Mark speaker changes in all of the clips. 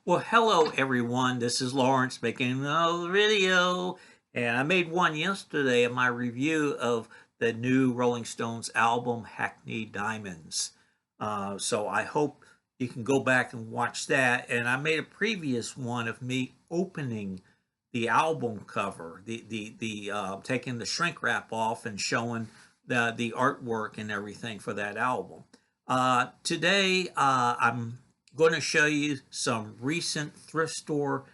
Speaker 1: Well, hello everyone. This is Lawrence making another video, and I made one yesterday of my review of the new Rolling Stones album, Hackney Diamonds. So I hope you can go back and watch that. And I made a previous one of me opening the album cover, the taking the shrink wrap off and showing the artwork and everything for that album. Today, I'm going to show you some recent thrift store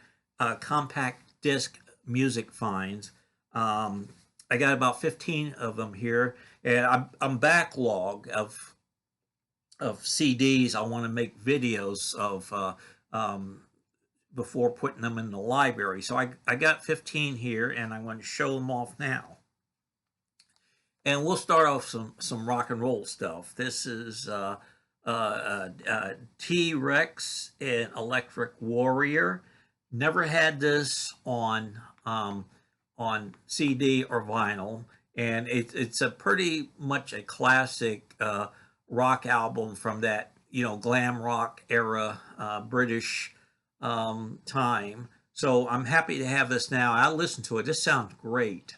Speaker 1: compact disc music finds. I got about 15 of them here, and I'm backlog of CDs I want to make videos of before putting them in the library. So I got 15 here, and I'm going to show them off now. And we'll start off some rock and roll stuff. This is T.Rex and Electric Warrior. Never had this on CD or vinyl, and it's a pretty much a classic rock album from that glam rock era, British time. So I'm happy to have this now. I listened to it. This sounds great.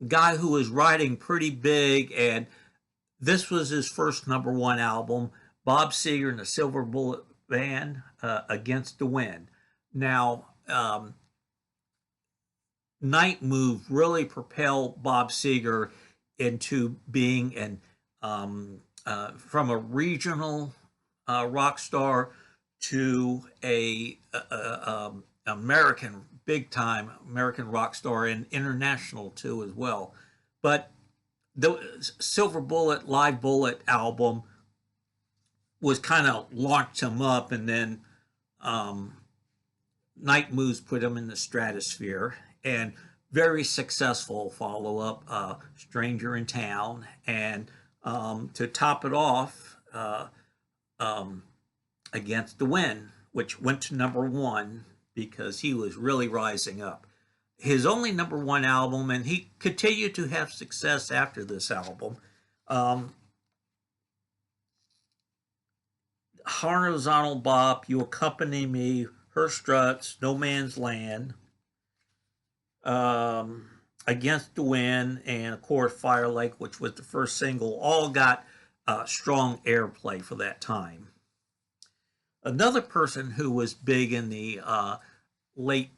Speaker 1: Guy who was writing pretty big, and this was his first #1 album, Bob Seger and the Silver Bullet Band, Against the Wind. Now, Night Move really propelled Bob Seger into being from a regional rock star to a American, big time American rock star, and international too as well. But the Silver Bullet Live Bullet album was kind of launched him up, and then Night Moves put him in the stratosphere, and very successful follow up, Stranger in Town, and to top it off, Against the Wind, which went to #1 because he was really rising up. His only #1 album, and he continued to have success after this album. Horizontal Bop, You Accompany Me, Her Struts, No Man's Land, Against the Wind, and of course Fire Lake, which was the first single, all got strong airplay for that time. Another person who was big in the late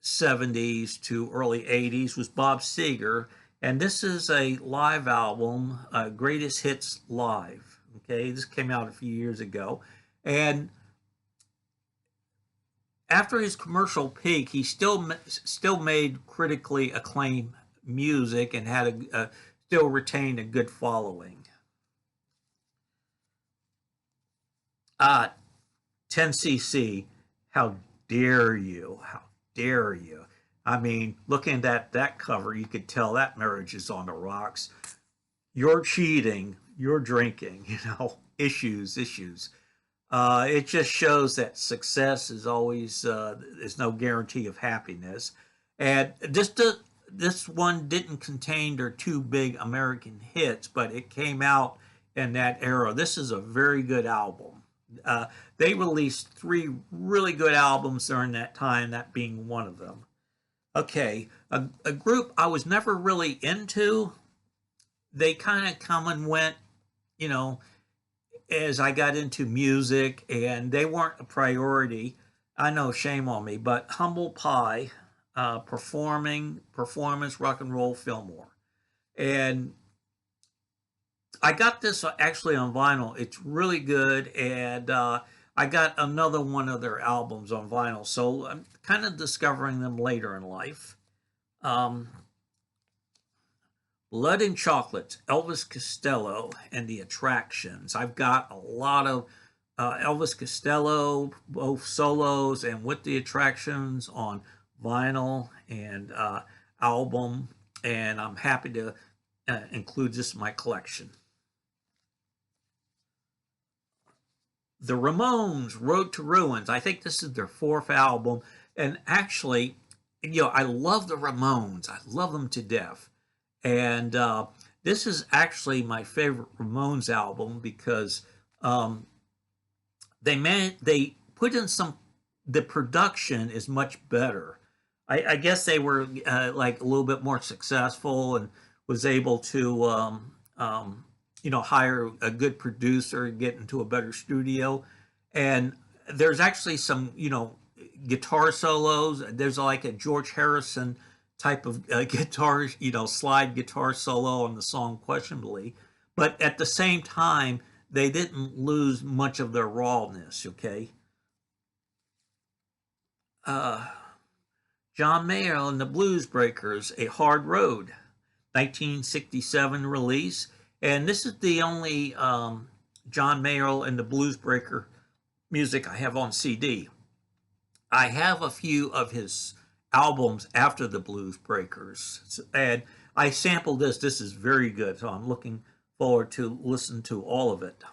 Speaker 1: 70s to early 80s was Bob Seger, and this is a live album, Greatest Hits Live. Okay, this came out a few years ago, and after his commercial peak, he still made critically acclaimed music and had still retained a good following. 10cc, how dare you? How dare you? I mean, looking at that cover, you could tell that marriage is on the rocks. You're cheating, you're drinking, issues. It just shows that success is always is no guarantee of happiness. And this one didn't contain their two big American hits, but it came out in that era. This is a very good album. They released 3 really good albums during that time, that being one of them. Okay, a group I was never really into. They kind of come and went, as I got into music, and they weren't a priority. I know, shame on me, but Humble Pie, performance, rock and roll, Fillmore. And I got this actually on vinyl. It's really good, and I got another one of their albums on vinyl, so I'm kind of discovering them later in life. Blood and Chocolates, Elvis Costello and the Attractions. I've got a lot of Elvis Costello, both solos and with the Attractions, on vinyl and album, and I'm happy to include this in my collection. The Ramones, Road to Ruins. I think this is their 4th album. And actually, I love the Ramones. I love them to death. And this is actually my favorite Ramones album because they put in some. The production is much better. I guess they were like a little bit more successful and was able to hire a good producer and get into a better studio. And there's actually some guitar solos. There's like a George Harrison type of guitar, slide guitar solo on the song Questionably. But at the same time, they didn't lose much of their rawness, okay? Uh, John Mayer and the Blues Breakers, A Hard Road, 1967 release. And this is the only John Mayer and the Blues Breaker music I have on CD. I have a few of his albums after the Blues Breakers, and I sampled this. This is very good, so I'm looking forward to listen to all of it.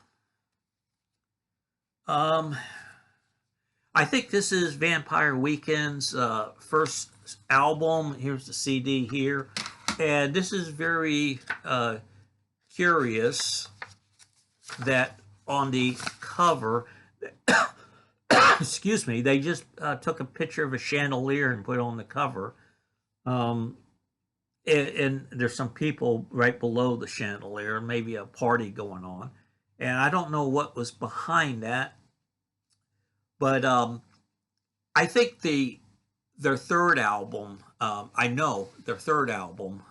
Speaker 1: I think this is Vampire Weekend's first album. Here's the CD here, and this is very curious that on the cover excuse me, they just took a picture of a chandelier and put it on the cover. And there's some people right below the chandelier, maybe a party going on. And I don't know what was behind that. But I think their third album, I know their third album,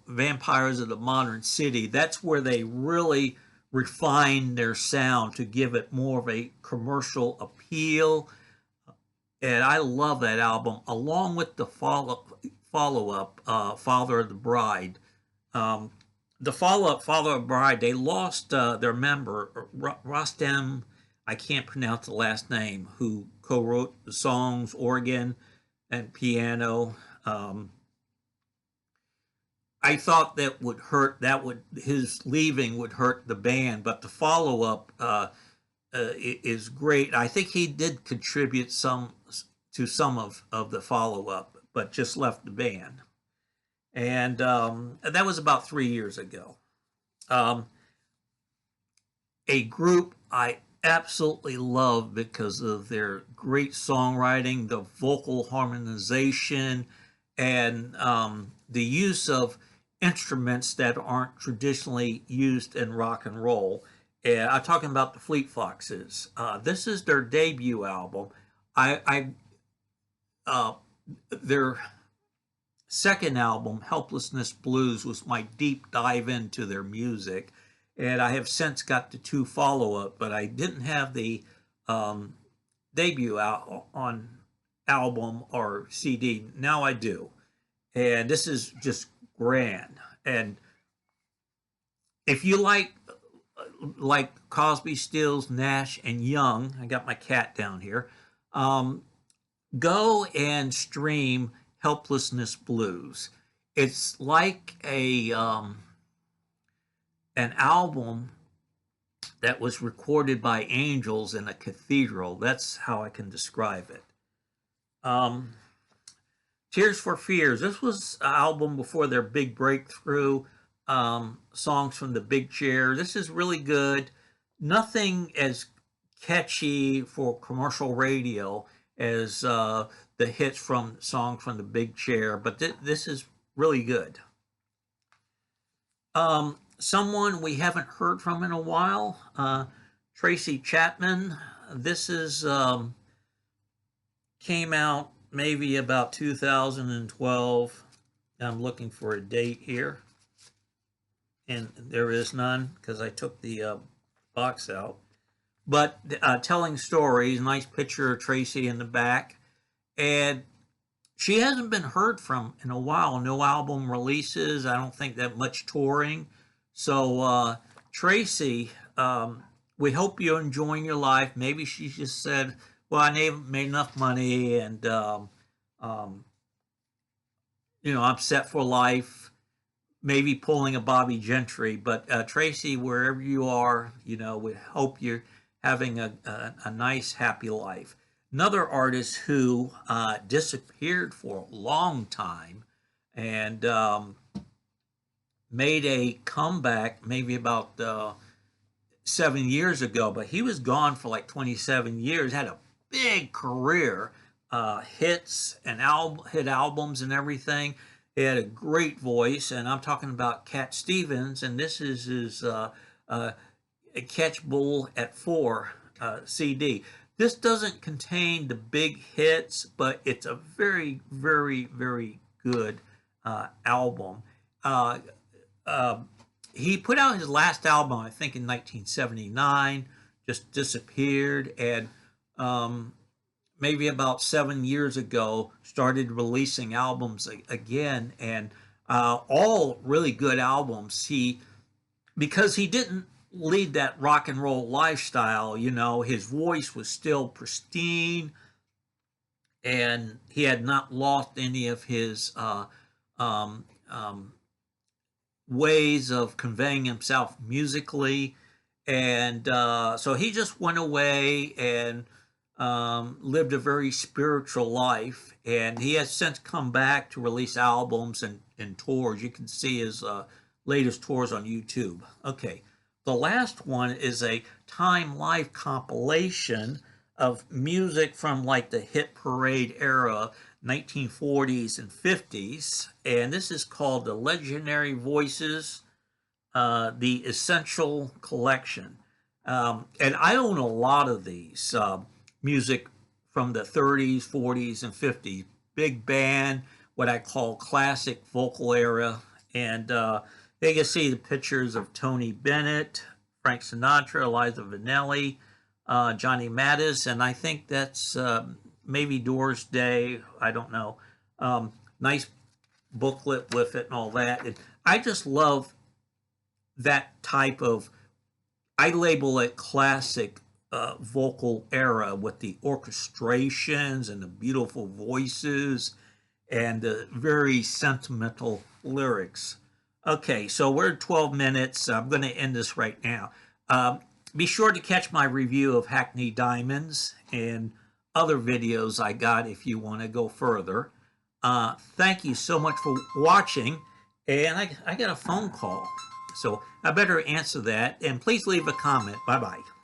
Speaker 1: Vampires of the Modern City, that's where they really refine their sound to give it more of a commercial appeal. And I love that album, along with the follow-up, Father of the Bride. The follow-up, Father of the Bride, they lost their member, Rostam, I can't pronounce the last name, who co-wrote the songs, organ and piano. I thought that would hurt. His leaving would hurt the band, but the follow up is great. I think he did contribute to some of the follow up, but just left the band, and that was about 3 years ago. A group I absolutely love because of their great songwriting, the vocal harmonization, and the use of instruments that aren't traditionally used in rock and roll. And I'm talking about the Fleet Foxes. This is their debut album. Their second album, Helplessness Blues, was my deep dive into their music. And I have since got the two follow-up, but I didn't have the debut on album or CD. Now I do. And this is just grand. And if you like Cosby, Stills, Nash, and Young, I got my cat down here, go and stream Helplessness Blues. It's like an album that was recorded by angels in a cathedral. That's how I can describe it. Tears for Fears. This was an album before their big breakthrough. Songs from the Big Chair. This is really good. Nothing as catchy for commercial radio as the hits from songs from the Big Chair, but this is really good. Someone we haven't heard from in a while, Tracy Chapman. This is came out maybe about 2012. I'm looking for a date here, and there is none because I took the box out. But telling stories, nice picture of Tracy in the back, and she hasn't been heard from in a while. No album releases. I don't think that much touring. So Tracy, we hope you're enjoying your life. Maybe she just said, well, I made enough money, and I'm set for life. Maybe pulling a Bobby Gentry, but Tracy, wherever you are, we hope you're having a nice, happy life. Another artist who disappeared for a long time and made a comeback maybe about 7 years ago, but he was gone for like 27 years, had a big career, hits and hit albums and everything. He had a great voice, and I'm talking about Cat Stevens, and this is his Catch Bull at 4 CD. This doesn't contain the big hits, but it's a very, very, very good album. Uh, uh, he put out his last album, I think, in 1979, just disappeared, and maybe about 7 years ago started releasing albums again, and all really good albums. Because he didn't lead that rock and roll lifestyle, his voice was still pristine, and he had not lost any of his um, um, ways of conveying himself musically. And so he just went away and lived a very spiritual life. And he has since come back to release albums and tours. You can see his latest tours on YouTube. Okay, the last one is a Time Life compilation of music from like the hit parade era, 1940s and 50s. And this is called The Legendary Voices, the Essential Collection. And I own a lot of these music from the 30s, 40s, and 50s. Big band, what I call classic vocal era. And you can see the pictures of Tony Bennett, Frank Sinatra, Eliza Minnelli, Johnny Mattis, and I think that's maybe Doors Day. I don't know. Nice booklet with it and all that. And I just love that type of, I label it classic vocal era, with the orchestrations and the beautiful voices and the very sentimental lyrics. Okay, so we're at 12 minutes. I'm going to end this right now. Be sure to catch my review of Hackney Diamonds and other videos I got if you want to go further. Thank you so much for watching. And I got a phone call, so I better answer that. And please leave a comment. Bye-bye.